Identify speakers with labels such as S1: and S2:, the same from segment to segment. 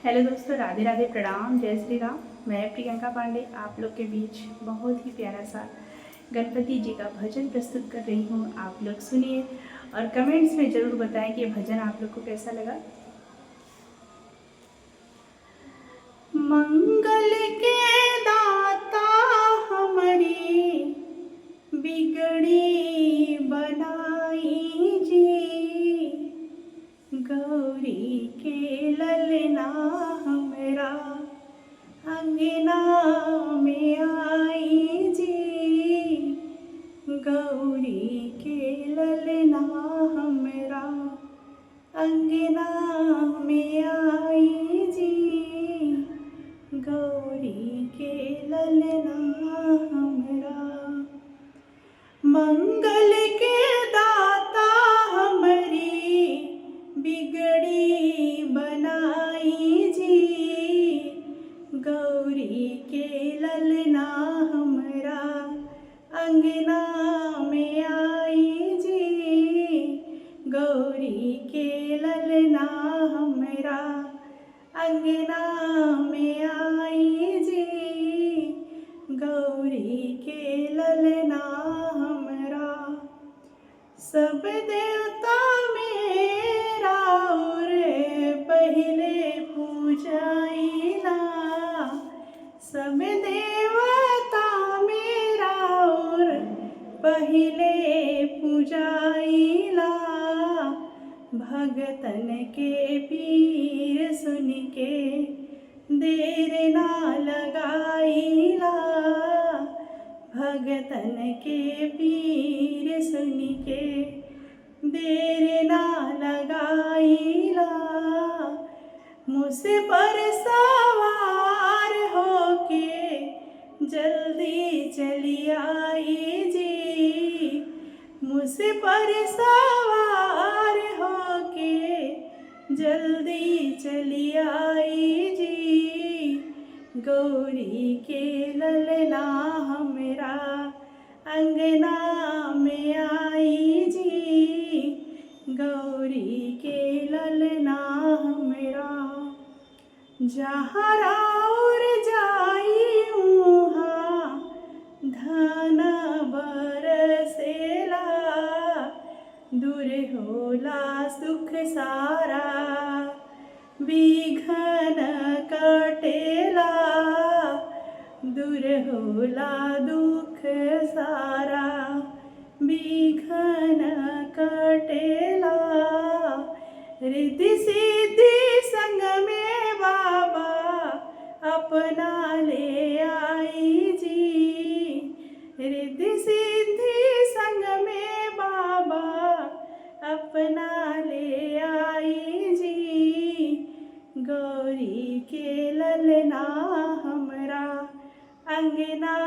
S1: Hello दोस्तों, राधे राधे, प्रणाम, जय श्री राम। मैं प्रियंका पांडे आप लोग के बीच बहुत ही प्यारा सा गणपति जी का भजन प्रस्तुत कर रही हूँ। आप लोग सुनिए और कमेंट्स में ज़रूर बताएं कि भजन आप लोग को कैसा लगा। मंगल के दाता हमारी बिगड़ी बनाई जी, गौरी के ललना हमरा अंगना में आई जी, गौरी के ललना हमरा अंगना में आई जी, गौरी के ललना हमरा। मंगल के दाता हमारी बिगड़ी बनाई जी, गौरी के ललना हमरा अंगना में आई जी, गौरी के ललना हमरा अंगना में आई जी, गौरी के ललना हमरा। सब देवता मेरा और पहले पूजाइला, सब देवता मेरा और पहले पूजाइला, भगतन के पीर सुन के देर ना लगाइला, भगतन के पीर सुन के देर ना लगाइला, मुझ पर सवार होके जल्दी चली आई जी, मुझ पर सवार होके जल्दी चली आई जी, गौरी के ललना हमरा अंगना में आई जी, गौरी के ललना हमरा। जहाँ राउर जाई उहाँ धन बरसेला, दूर होला सुख सारा विघ्न कटेला, दूर होला दुख सारा विघ्न कटेला, रिद्धि सिद्धि संग में बाबा अपना ले आई जी, रिद्धि सिद्धि संग में बाबा अपना ले आई जी, गौरी के ललना हमरा अंगना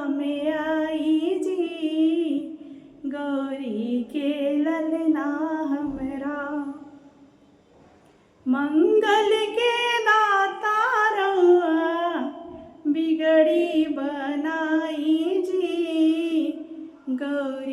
S1: में आई जी, गौरी के ललना हमरा। मंगल के दाता रउआ बिगड़ी बनाई जी, गौरी